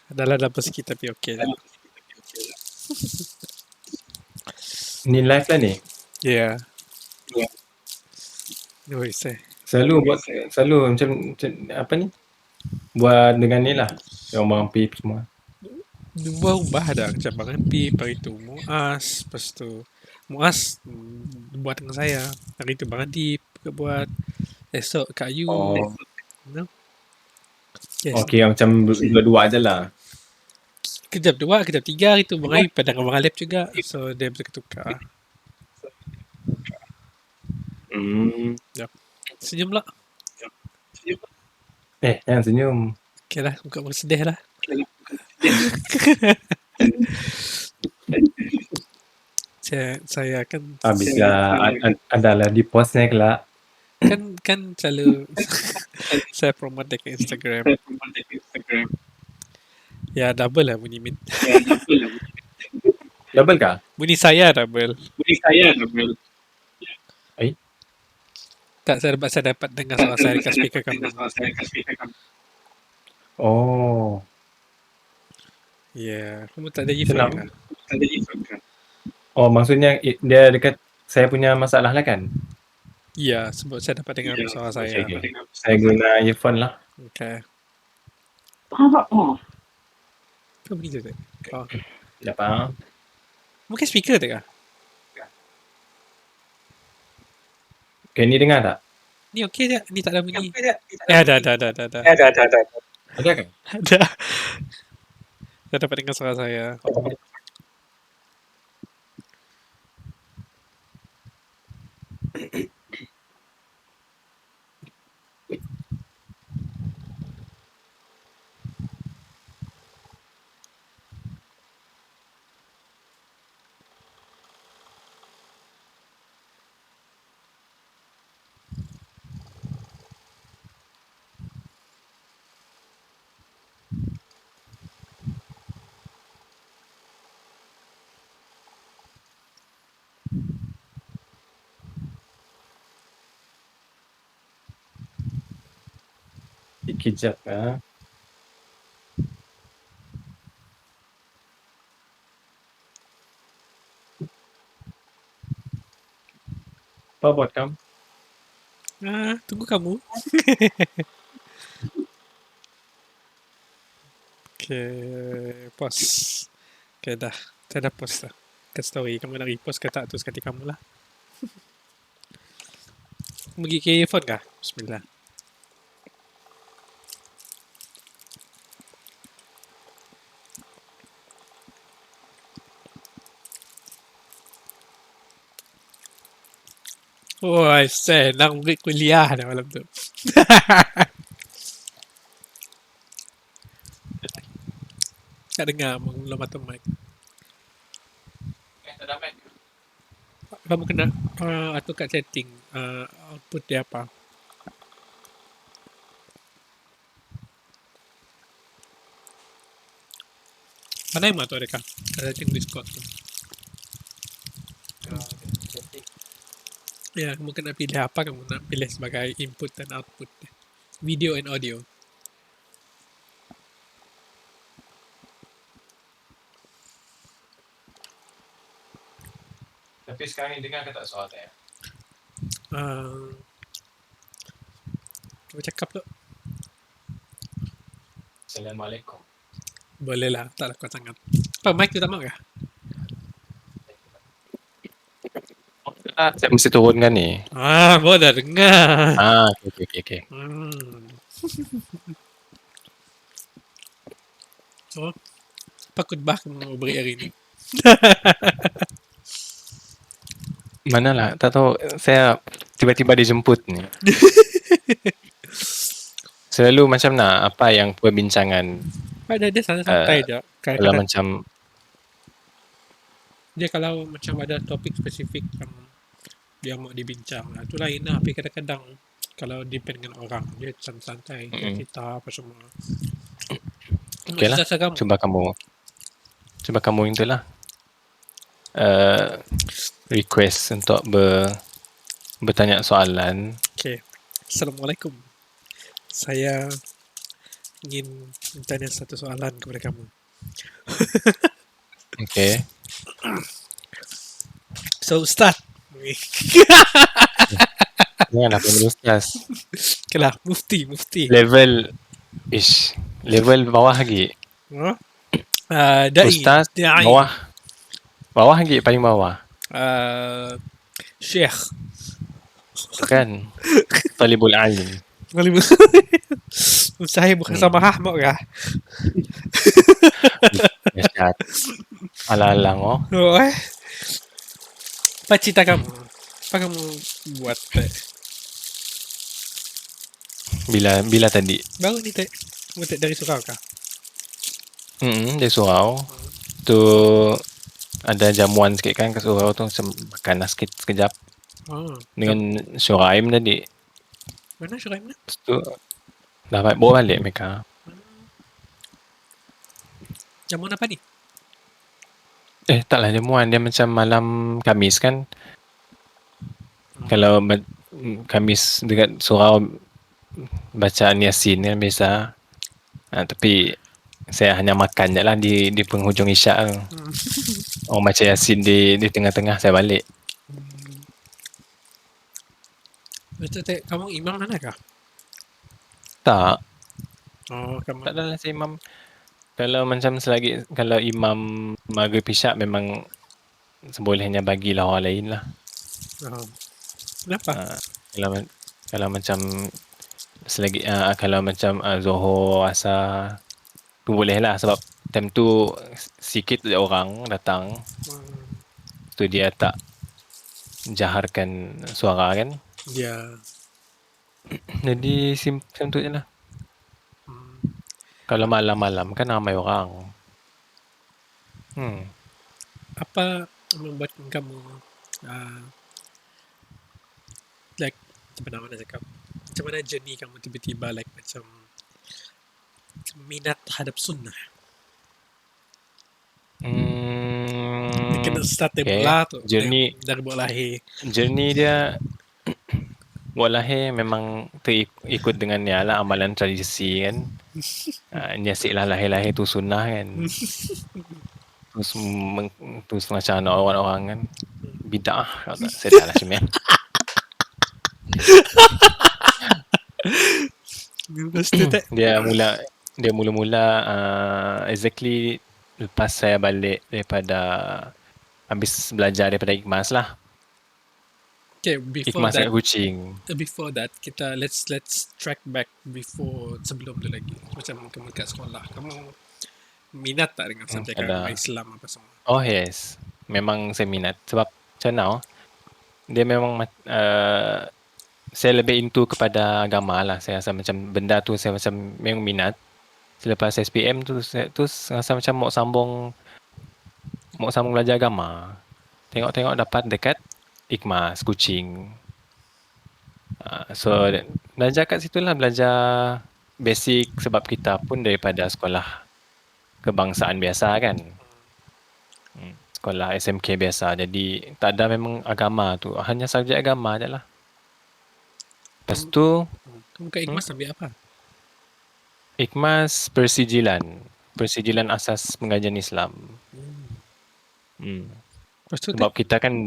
Adalah double sikit tapi okey je. Ni live lah ni. Ya. No worries Selalu macam apa ni? Buat dengan ni lah. Yang orang pip semua. ubah dah macam Bang Empi, hari tu Muaz, lepas tu Muaz buat dengan saya, hari tu Bang Adib juga buat, esok Kak Yu, Oh. you know? Yes. Okey, macam dua-dua je lah. Kejap 2, kejap 3 hari tu Bang Adib pada dengan Bang Alip juga, so dia bertukar. Yep. Senyum lah. Jangan senyum. Okay lah, muka bersedih lah. saya kan Habislah adalah di postnya kelak. kan selalu saya promote dekat Instagram. Ya double lah bunyi min. Double kah? Bunyi saya double. Eh? Tak, saya dapat dengar suara saya dekat speaker kamu. Oh. Ya, kamu tak ada earphone kah? Oh, maksudnya dia dekat saya punya masalah lah kan? Ya, sebab saya dapat dengar suara saya. Okay. Saya guna earphone lah. Okay. Kau begitu tak? Oh. Tak faham. Mungkin speaker tak kah? Okay, ni dengar tak? Ni okey tak? Ni tak ada bunyi. Ada. Ada kan? Ada. Saya dapat dengar suara saya. Kejap lah. Apa buat kamu? Tunggu kamu. Okay, pause. Okay, dah. Saya dah post dah. Ke story. Kamu nak repost ke tak tu sekali kamu lah. Pergi ke earphone kah? Bismillah. Wah, senang murid kuliah dah malam tu. Tak dengar belum atau mic. Kamu kena atau kat setting output dia apa? Mana yang tu adakah? Kat setting Discord tu. Ya, kamu kena pilih apa kamu nak pilih sebagai input dan output. Video and audio. Tapi sekarang ni dengar ke tak suara saya? Coba cakap tu. Assalamualaikum. Boleh lah, tak kuat sangat. Apa, mic tu tak mau kah? Saya mesti turunkan ni. Boleh dengar. Okay. So, apa khutbah kamu beri hari ni? Manalah, tak tahu. Saya tiba-tiba dijemput ni. Selalu macam nak apa yang perbincangan. Dia santai je. Kalau macam dia kalau macam ada topik spesifik yang dia mau dibincang lah, tu lain lah. Tapi kadang-kadang kalau depend dengan orang, dia santai cerita apa semua. Okay lah, cuba kamu itulah request untuk bertanya soalan. Okay. Assalamualaikum. Saya ingin bertanya satu soalan kepada kamu. Okey. So start. Janganlah panggil ustaz. Okay lah, mufti. Level level bawah lagi. Huh? Dai. Ustaz bawah. Bawah lagi, paling bawah. Syekh. Kan? Talibul alim. Saya bukan sama Ahmad kah? Dahsyat. Alang-alang oh. Oh, apa cerita kamu? Apa kamu buat? Bila tadi? Baru ni kamu dari surau kah? Dari surau. Tu ada jamuan sikit kan kat surau tu, makan sikit sekejap dengan Syuraim tadi. Mana Syuraim ni? Lepas tu dah bawa balik mereka. Jamuan apa ni? Taklah jamuan, dia macam malam Khamis kan. Kalau Khamis dekat surau bacaan Yasin kan biasa. Tapi saya hanya makan je lah di penghujung isyak tu. Orang baca Yasin di tengah-tengah, saya balik. Betul kamu imam mana kah? Tak. Oh, kamu. Tak adalah si imam. Kalau macam kalau imam maghrib isyak memang sebolehnya bagilah orang lain lah. Kenapa? Kalau macam kalau macam Zohor, Asar tu boleh lah, sebab time tu sikit je orang datang. Tu dia tak jaharkan suara kan. Ya. Jadi macam tu je lah. Kalau malam-malam kan ramai orang. Apa membuat kamu like macam mana cakap? Macam mana journey kamu tiba-tiba like macam minat terhadap sunnah? Dia kena start dari bola tu. Journey dari bola lahir. Journey dia bola lahir memang ikut dengan ni lah, amalan tradisi kan. Nyasiklah lahir-lahir tu sunnah kan. Terus macam orang-orang kan bid'ah, saya dah lah sebenarnya. Dia mula-mula exactly lepas saya balik daripada habis belajar daripada Ikhmas lah. Okay, before Ikhmas that, kat Kuching. Before that, kita let's track back before sebelum tu lagi. Macam kamu kat sekolah, kamu minat tak dengan subjek agama Islam apa semua? Oh yes, memang saya minat sebab macam now dia memang saya lebih into kepada agama lah. Saya rasa macam benda tu saya macam memang minat. Selepas SPM tu rasa macam mau sambung belajar agama. Tengok dapat dekat Ikhmas Kuching. So belajar kat situ lah, belajar basic, sebab kita pun daripada sekolah kebangsaan biasa kan. Sekolah SMK biasa, jadi tak ada memang agama tu, hanya subjek agama je lah. Lepas tu kamu kat Ikhmas ambil apa? Ikhmas Persijilan Asas Pengajian Islam. Sebab kita kan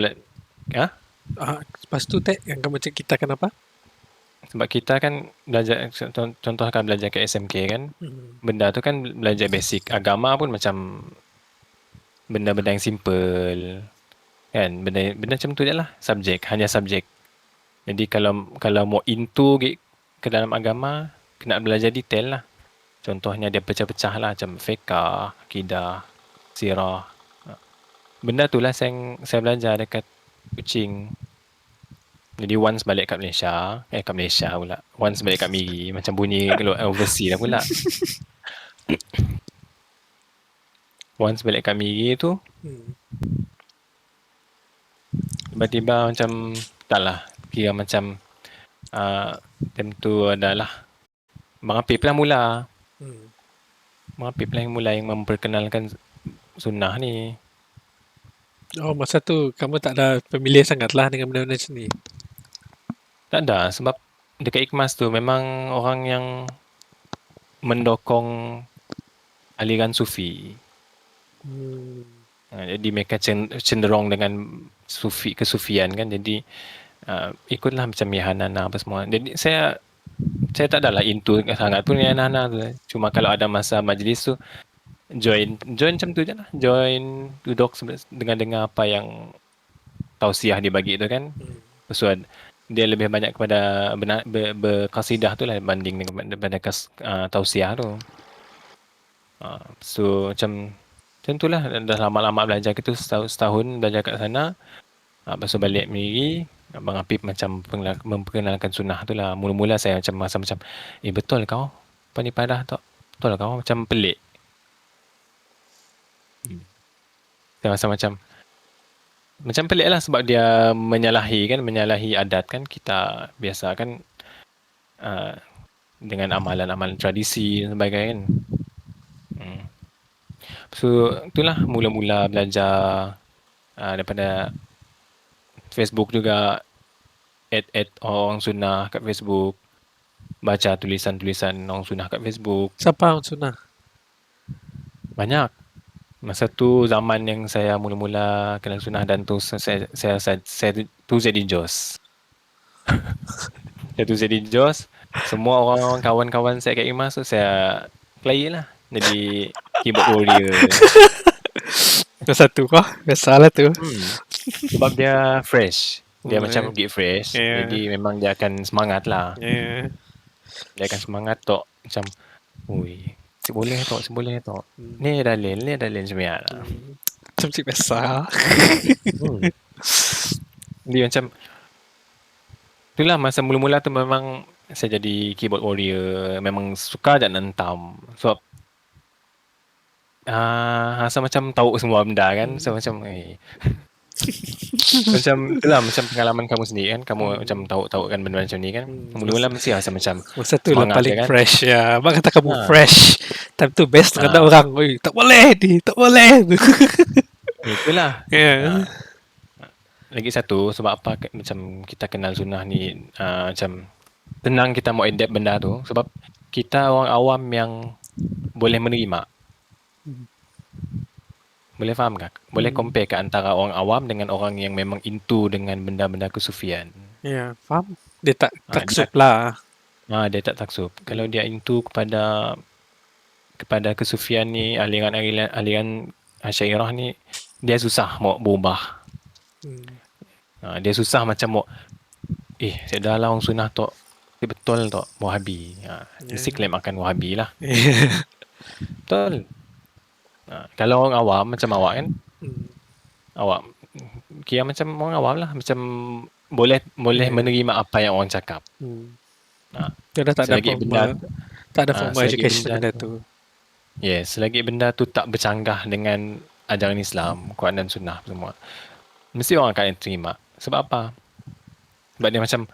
lepas tu yang kamu cakap kita kenapa? Sebab kita kan belajar, contoh kan belajar ke SMK kan, benda tu kan belajar basic. Agama pun macam benda-benda yang simple kan, benda macam tu je lah, hanya subjek. Jadi kalau mau into ke dalam agama, kena belajar detail lah. Contohnya dia pecah-pecah lah, macam fiqh, akidah, sirah. Benda tu lah saya belajar dekat Kuching. Jadi once balik kat Malaysia pula. Once balik kat Miri, macam bunyi overseas lah pula. Once balik kat Miri tu, tiba-tiba macam taklah, kira macam time tu adalah Bang Apip lah mula. Bang Apip lah yang mula yang memperkenalkan sunnah ni. Oh, masa tu kamu tak ada familiar sangat lah dengan benda-benda macam ni? Tak ada, sebab dekat Ikhmas tu memang orang yang mendokong aliran sufi. Jadi mereka cenderung dengan kesufian kan. Jadi ikutlah macam Yahanana apa semua. Jadi saya tak adalah into sangat pun Yahanana tu. Cuma kalau ada masa majlis tu join macam tu je lah. Join duduk dengan dengar apa yang tausiah dibagi tu kan. Pasal dia lebih banyak kepada berkasidah tu lah banding dengan daripada tausiah tu. So macam tu lah. Dah lama-lama belajar gitu, setahun belajar kat sana. Lepas tu balik Miri, Abang Apip macam memperkenalkan sunnah tu lah. Mula-mula saya masa macam, betul kau? Padah tak? Betul kau? Macam pelik. Saya rasa macam pelik lah sebab dia menyalahi adat kan. Kita biasa kan dengan amalan-amalan tradisi dan sebagainya kan. So itulah mula-mula belajar daripada Facebook juga, add orang sunnah kat Facebook, baca tulisan-tulisan orang sunnah kat Facebook. Siapa orang sunnah? Banyak. Masa tu zaman yang saya mula-mula kenal sunnah dan tu saya tu jadi Jos. Saya tu jadi Jos. Semua orang kawan-kawan saya kat IMAS tu saya play lah. Jadi keyboard warrior. Yang satu kah? Biasalah tu. Sebab dia fresh. Dia macam gig fresh. Yeah. Jadi memang dia akan semangat lah. Yeah. Dia akan semangat tok. Macam, ui, boleh tok. Ni dalil sebenarnya lah. Macam cik biasa. Jadi macam, itulah masa mula-mula tu memang saya jadi keyboard warrior. Memang suka je nak hentam. Sebab, rasa macam tahu semua benda kan. So macam, macam itulah macam pengalaman kamu sendiri kan. Kamu macam tahu kan benda macam ni kan. Mula-mula mesti rasa macam masa tu lah paling kan? fresh ya. Abang kata kamu fresh. Time tu best dengan orang. Tak boleh ni. Tak boleh. Itulah. Yeah. Lagi satu sebab apa macam kita kenal sunnah ni macam tenang kita mau adapt benda tu sebab kita orang awam yang boleh menerima. Boleh faham tak? Boleh compare ke antara orang awam dengan orang yang memang into dengan benda-benda kesufian. Ya, faham. Dia tak taksub lah. Dia tak taksub. Kalau dia into kepada kesufian ni, aliran Asy'ariyah ni, dia susah mau berubah. Dia susah macam mau saya dah lah orang sunnah tok. Betul tok Wahabi. Mesti claim akan Wahabi lah. Betul. Kalau orang awam macam awak kan, awak kira macam orang awam lah, macam boleh menerima apa yang orang cakap. Dia dah tak ada formal education benda tu. Yes, selagi benda tu tak bercanggah dengan ajaran Islam, Quran dan Sunnah semua, mesti orang akan terima. Sebab apa? Sebab dia macam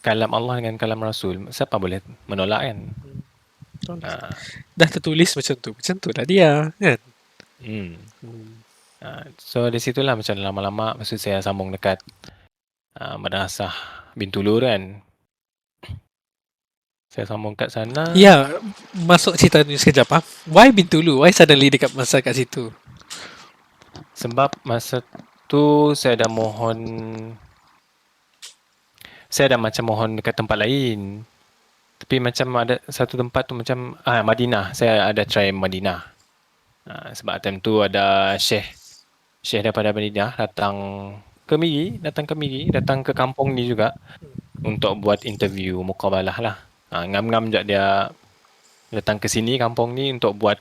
kalam Allah dengan kalam Rasul, siapa boleh menolak kan? Dah tertulis macam tu lah dia kan. So di situlah macam lama-lama maksud saya sambung dekat Madrasah Bintulu kan. Saya sambung kat sana. Ya, masuk cerita ni sekejap ah. Why Bintulu? Why suddenly dekat masa kat situ? Sebab masa tu saya dah macam mohon dekat tempat lain. Tapi macam ada satu tempat tu macam Madinah. Saya ada try Madinah. Sebab time tu ada Syekh daripada Madinah datang ke Miri, datang ke kampung ni juga untuk buat interview muqabalah lah. Ngam-ngam je dia datang ke sini kampung ni untuk buat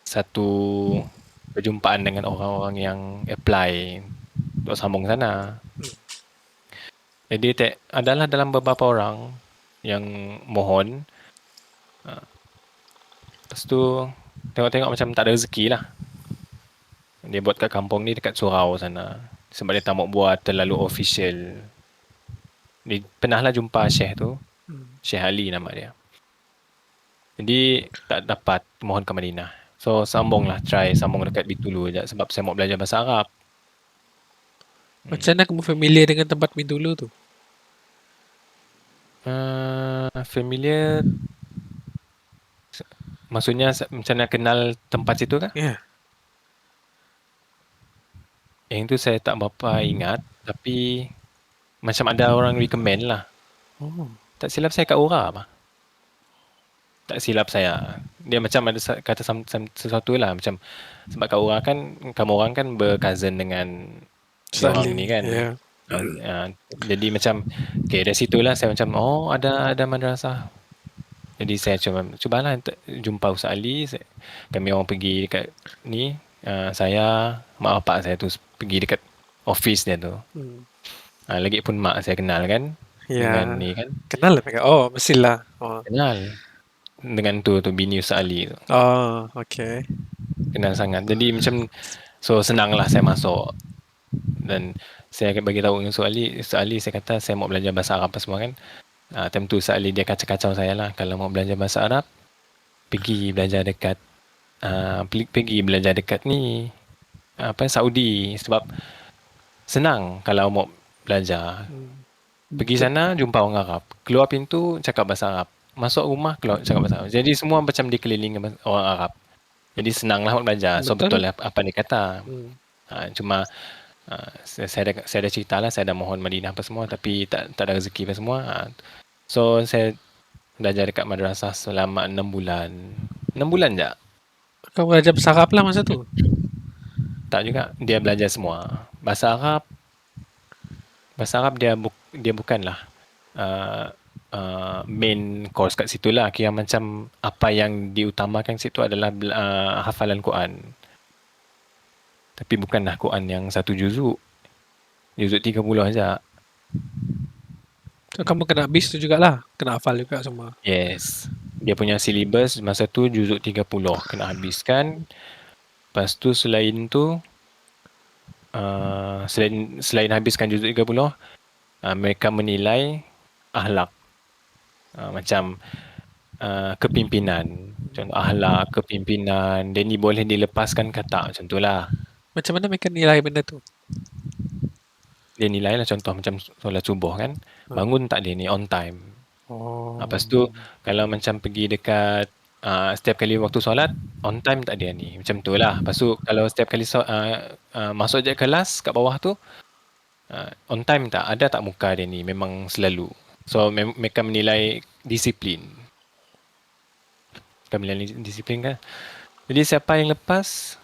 satu perjumpaan dengan orang-orang yang apply untuk sambung sana. Jadi adalah dalam beberapa orang yang mohon. Lepas tu tengok-tengok macam tak ada rezeki lah. Dia buat kat kampung ni dekat surau sana. Sebab dia tak mau buat terlalu official. Dia pernahlah jumpa Syekh tu. Syekh Ali nama dia. Jadi tak dapat mohon ke Madinah. So sambung dekat Bintulu je sebab saya mau belajar bahasa Arab. Macam mana kamu familiar dengan tempat Bintulu tu? Familiar Maksudnya macam mana kenal tempat situ kah? Ya. Yang itu saya tak berapa ingat, tapi macam ada orang recommend lah. Oh. Tak silap saya kat Ura apa? Tak silap saya. Dia macam ada kata sesuatu lah. Macam sebab kat Ura kan, kamu orang kan berkazan dengan diorang Slightly. ni kan. Ya. Jadi macam, okay, dari situlah saya macam, oh ada madrasah. Jadi saya cubalah jumpa Ustaz Ali. Kami orang pergi dekat ni, saya, mak bapak saya tu pergi dekat office dia tu. Hmm. Lagi pun mak saya kenal kan dengan Ya. ni kan. Kenal lah mereka. Oh, mestilah. Oh. Kenal dengan tu bini Ustaz Ali tu. Oh, okay. Kenal sangat. Jadi macam, so senanglah saya masuk. Dan saya akan bagi tahu dengan Ustaz Ali, saya kata saya mau belajar bahasa Arab apa semua kan. Time tu Ustaz Ali dia kacau-kacau saya lah. Kalau mau belajar bahasa Arab, pergi belajar dekat ni Saudi, sebab senang kalau mau belajar. Pergi sana jumpa orang Arab, keluar pintu cakap bahasa Arab, masuk rumah keluar cakap bahasa Arab. Jadi semua macam dikelilingi orang Arab. Jadi senanglah nak belajar. So Betul. betul lah apa dia kata. Cuma saya dah cerita lah, saya dah mohon Madinah apa semua, tapi tak ada rezeki apa semua. So saya belajar dekat madrasah selama 6 bulan. 6 bulan je. Kau belajar bahasa Arab lah masa tu. Tak juga, dia belajar semua. Bahasa Arab dia bukanlah main course kat situ lah. Kira macam apa yang diutamakan situ adalah hafalan Quran. Tapi bukanlah Quran yang satu juzuk. Juzuk 30 aja. So, kamu kena habis tu jugalah. Kena hafal juga semua. Yes. Dia punya syllabus masa tu juzuk 30 kena habiskan. Lepas tu selain tu selain habiskan juzuk 30, mereka menilai akhlak. Macam kepimpinan. Contoh akhlak, kepimpinan, dia ni boleh dilepaskan ke tak, macam tu lah. Macam mana mereka nilai benda tu? Dia nilai lah, contoh macam solat subuh kan, bangun tak dia ni on time. Oh. Lepas tu kalau macam pergi dekat setiap kali waktu solat on time tak dia ni, macam tu lah. Lepas tu kalau setiap kali masuk je kelas kat bawah tu on time tak, ada tak muka dia ni, memang selalu. So mereka menilai disiplin. Disiplin kan. Jadi siapa yang lepas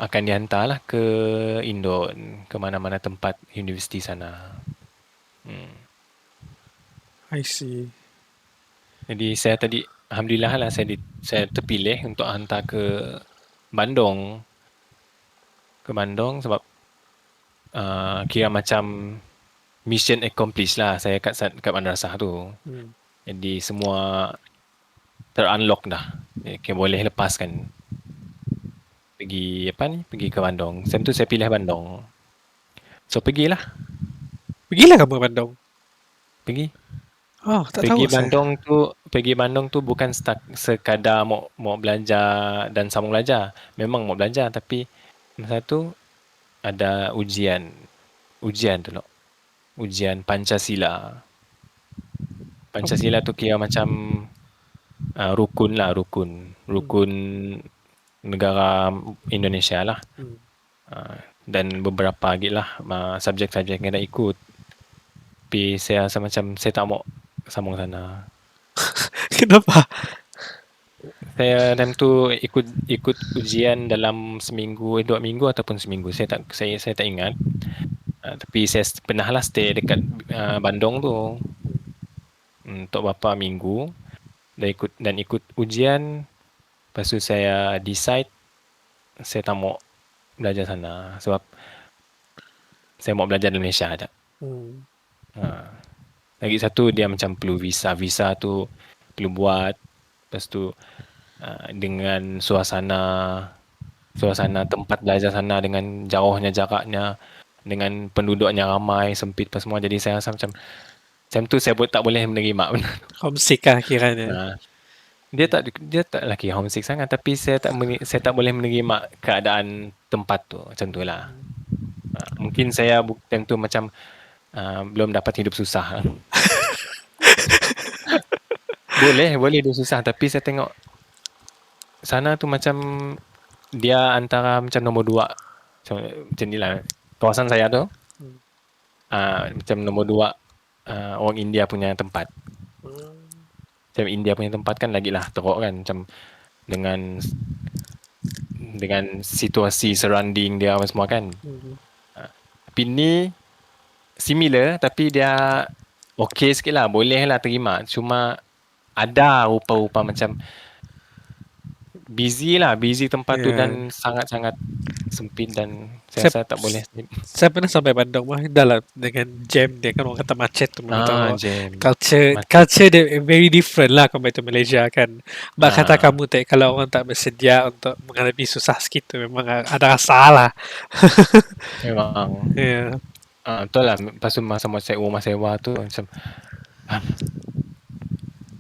akan dihantarlah ke Indon, ke mana-mana tempat universiti sana. I see. Jadi saya tadi alhamdulillah lah saya terpilih untuk hantar ke Bandung. Ke Bandung sebab kira macam mission accomplished lah saya kat madrasah tu. Jadi semua ter-unlock dah. Kira boleh lepaskan. Pergi ke Bandung. Time tu saya pilih Bandung. So pergilah. Pergilah kamu ke Bandung. Pergi. Oh, tak tahu saya. Pergi Bandung tu bukan sekadar mau belajar dan sambung belajar. Memang mau belajar, tapi masa tu ada ujian tu loh. Ujian Pancasila. Pancasila tu kira macam rukun negara Indonesia lah. Dan beberapa lagi lah subjek-subjek yang nak ikut. Tapi saya rasa macam saya tak mau sambung sana. Kenapa? Saya time tu ikut ujian dalam 2 minggu ataupun seminggu. Saya tak ingat. Tapi saya pernahlah stay dekat Bandung tu untuk beberapa minggu dan ikut ujian. Lepas tu saya decide saya tak mau belajar sana sebab saya mau belajar di Malaysia aja. Lagi satu dia macam perlu visa tu perlu buat. Lepas tu dengan suasana tempat belajar sana dengan jauhnya jaraknya, dengan penduduknya ramai, sempit apa semua, jadi saya rasa macam tu saya tak boleh menerima. Homesick lah kiranya. Dia tak lagi homesick sangat, tapi saya tak boleh menerima keadaan tempat tu macam tu lah. Mungkin saya time tu macam belum dapat hidup susah. boleh hidup susah, tapi saya tengok sana tu macam dia antara macam nombor 2 macam ni lah. Kawasan saya tu macam nombor 2 orang India punya tempat. Macam India punya tempat kan lagilah teruk kan, macam dengan situasi surrounding dia apa semua kan. Tapi ni similar tapi dia okey sikit lah, boleh lah terima. Cuma ada rupa-rupa macam busy tempat tu dan sangat-sangat sempit dan saya Saya, rasa tak boleh. saya pernah sampai Bandung mah dalam dengan jam dia kan orang kata macet tu betul. Jam. Culture dia very different lah compared to Malaysia kan. Bak kata kamu teh kalau orang tak bersedia untuk menghadapi susah sikit tu memang ada salah. Memang. Ya. Betul lah. Lepas tu masa rumah sewa tu macam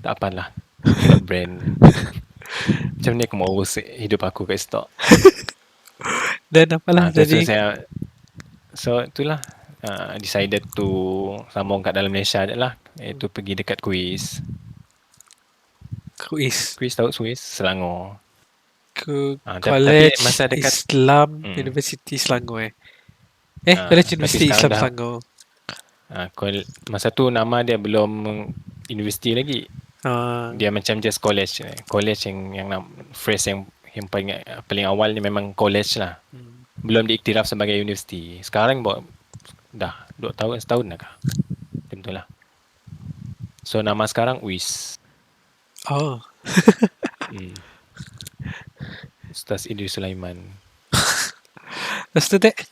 tak apalah. Cannot brand. Macam ni aku mau urus hidup aku kat stok. Dan apalah jadi so itulah decided to sambung kat dalam Malaysia je lah, iaitu pergi dekat Kuis tahu Kuis Selangor ke tapi College masa dekat Islam University Selangor College University Islam Selangor. Masa tu nama dia belum universiti lagi. Dia macam just college yang phrase yang paling awal ni memang college lah. Belum diiktiraf sebagai universiti. Sekarang dah 2 tahun, setahun dah kah? Macam tu lah. So nama sekarang UIS. Ustaz Idris Sulaiman. Lepas tu dek?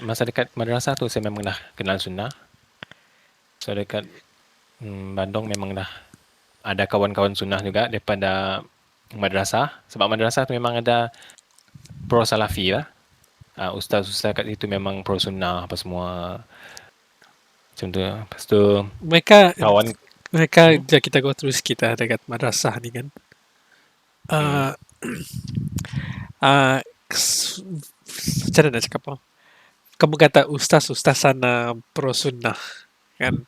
Masa dekat madrasah tu saya memang dah kenal sunnah. So dekat Bandung memang dah ada kawan-kawan sunnah juga daripada madrasah. Sebab madrasah tu memang ada pro salafi lah. Ustaz-ustaz kat situ memang pro sunnah apa semua. Macam tu. Lepas tu mereka kita go terus kita dekat madrasah ni kan. Macam mana nak cakap apa? Kamu kata ustaz sana pro sunnah kan?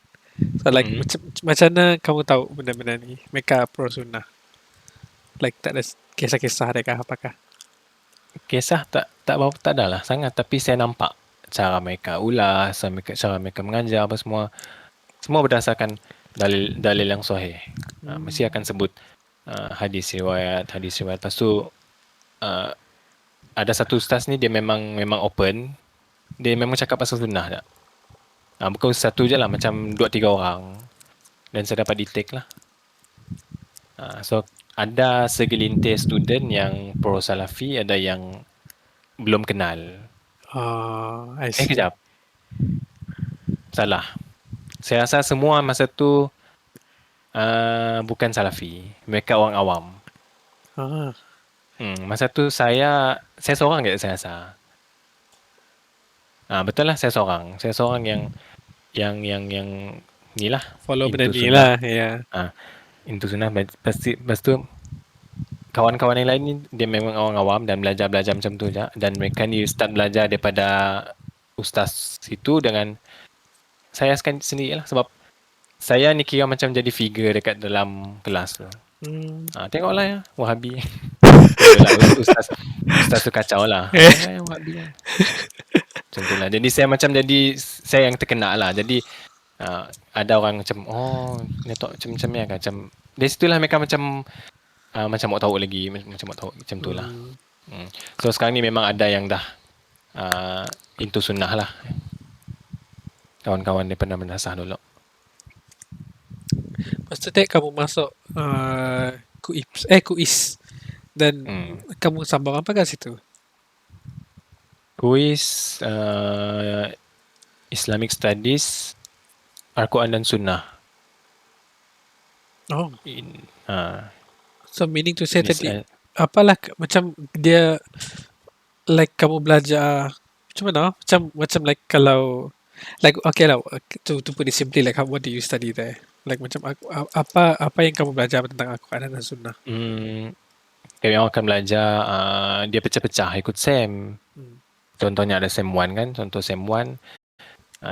So like macam mana kamu tahu benda-benda ni? Mereka pro sunnah. Like tak ada kisah-kisah mereka apakah? Kisah tak ada lah sangat, tapi saya nampak cara mereka ulas, cara mereka mengajar apa semua berdasarkan dalil yang sahih. Mesti akan sebut hadis riwayat. Lepas tu ada satu ustaz ni dia memang open. Dia memang cakap pasal sunnah tak. Bukan satu je lah, macam 2-3 orang. Dan saya dapat detect lah. So ada segelintir student yang pro salafi, ada yang belum kenal. I see. Kejap. Salah. Saya rasa semua masa tu bukan salafi. Mereka orang awam. Masa tu saya seorang je saya rasa. Betul lah, saya seorang yang ni lah. Follow benda ni lah, Into sunnah. Lepas tu kawan-kawan yang lain ni dia memang orang awam dan belajar macam tu je. Dan mereka ni start belajar daripada ustaz itu dengan saya sendiri lah. Sebab saya ni kira macam jadi figure dekat dalam kelas tu. Tengoklah ya, Wahabi. Ustaz tu kacau lah. Wahabi lah. Macam tu lah. Jadi saya yang terkenal lah. Jadi ada orang macam ni tak macam ni kan. Macam dari situlah mereka macam mau tahu lagi, macam tu lah. So sekarang ni memang ada yang dah into sunnah lah. Kawan-kawan daripada madrasah dulu. Lepas tu kamu masuk Kuis dan kamu sambung apa kat situ? Kuis Islamic Studies, Al-Quran dan Sunnah. So meaning to say tadi apalah macam dia like kamu belajar macam mana? Macam like kalau like okay lah to put it simply, like what do you study there? Like macam apa yang kamu belajar tentang Al-Quran dan Sunnah? Kami akan belajar dia pecah-pecah ikut SEM. Contohnya ada SEM 1 kan. Contoh SEM 1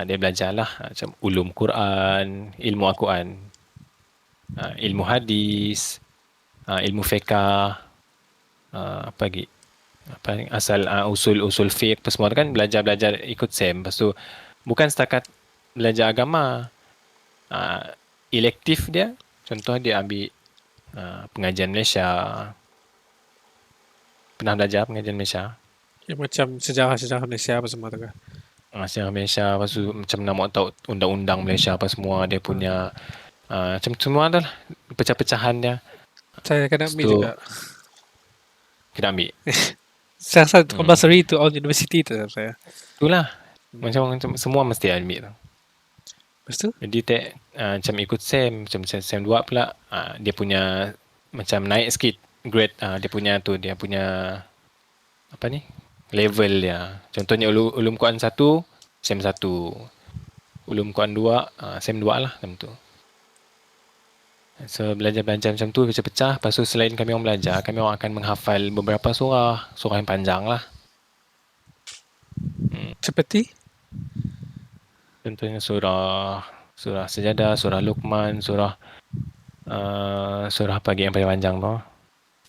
dia belajarlah macam ulum Quran, ilmu Al-Quran, ilmu hadis, ilmu fiqah, apa lagi? Asal usul-usul fiqh apa semua tu kan belajar ikut SEM. Lepas tu bukan setakat belajar agama, elektif dia, contoh dia ambil pengajian Malaysia. Pernah belajar pengajian Malaysia? Yang macam sejarah-sejarah Malaysia apa semua tu kan. Sejarah Malaysia, lepas tu macam nak mau tahu undang-undang Malaysia apa semua, dia punya macam semua dah lah, pecah-pecahan dia. Saya kena Lepas ambil tu juga. kita ambil. Saya rasa compulsory to all university tu saya. Itulah. Macam semua mesti ambil tu. Lepas tu? Jadi macam ikut SEM, macam SEM 2 pula, dia punya macam naik sikit grade, dia punya apa ni? Level dia. Contohnya ulum Quran 1, SEM 1. Ulum Quran 2, SEM 2 lah macam tu. So belajar-belajar macam tu pecah-pecah. Lepas tu selain kami orang belajar, kami orang akan menghafal beberapa surah yang panjang lah. Seperti? Contohnya surah Sejadah, surah Luqman, surah apa lagi yang paling panjang tu?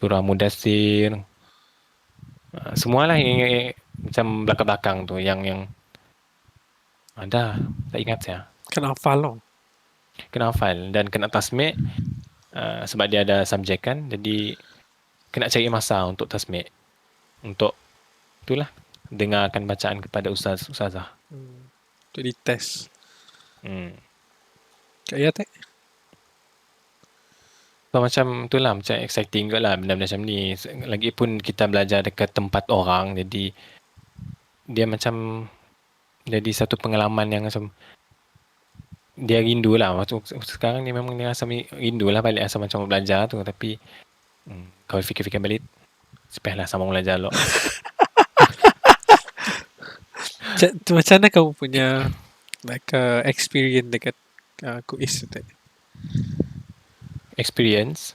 Surah Mudassir. Semualah yang macam belakang-belakang tu yang ada tak ingat saya. Kena hafal loh. Kena hafal dan kena tasmik sebab dia ada subjek kan. Jadi kena cari masa untuk tasmik. Untuk itulah dengarkan bacaan kepada ustazah. Untuk dites. Hmm. Kayak tak? So, macam itulah, macam exciting juga lah benda-benda macam ni. Lagipun kita belajar dekat tempat orang, jadi dia macam jadi satu pengalaman yang macam dia rindu lah. Waktu sekarang ni memang dia rasa rindu lah balik rasa macam belajar tu. Tapi kalau fikir-fikir balik, sepehlah sama belajar lo. Macam mana kamu punya like experience dekat kuis tu? Experience.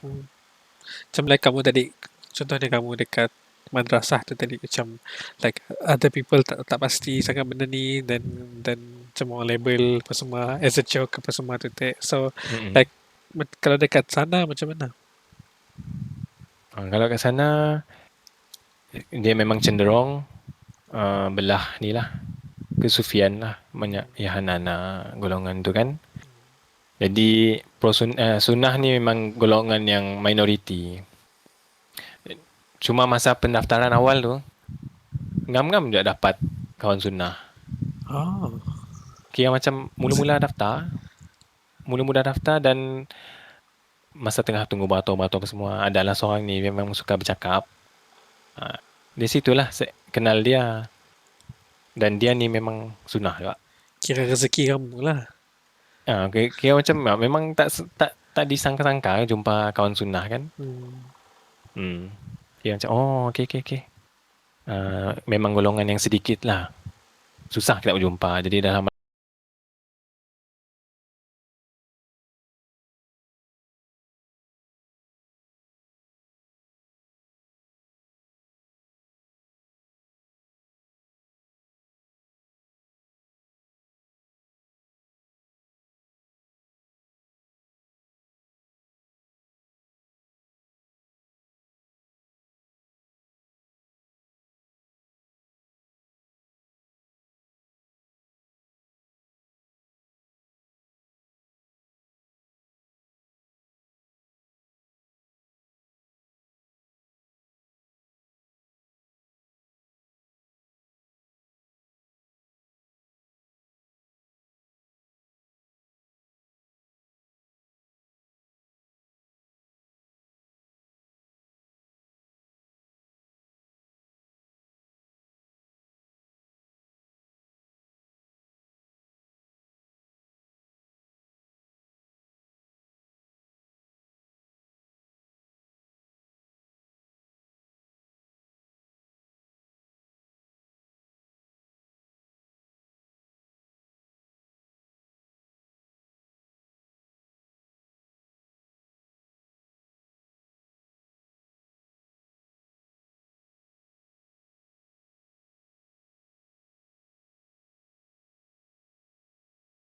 Macam like kamu tadi, contohnya kamu dekat madrasah tu tadi, macam like other people tak pasti sangat benda ni, dan macam orang label apa semua as a joke apa semua tu tak. So like kalau dekat sana macam mana? Kalau kat sana dia memang cenderung belah ni lah, kesufian lah, banyak Yahanana golongan tu kan. Jadi sunnah ni memang golongan yang minoriti. Cuma masa pendaftaran awal tu ngam-ngam je dapat kawan sunnah. Kira macam mula-mula daftar dan masa tengah tunggu batu-batu apa semua, adalah seorang ni memang suka bercakap. Di situlah saya kenal dia. Dan dia ni memang sunnah juga. Kira rezeki kamu lah. Kira macam memang tak disangka-sangka jumpa kawan sunnah kan. Kira macam okay. Memang golongan yang sedikit lah. Susah kita berjumpa. Jadi dalam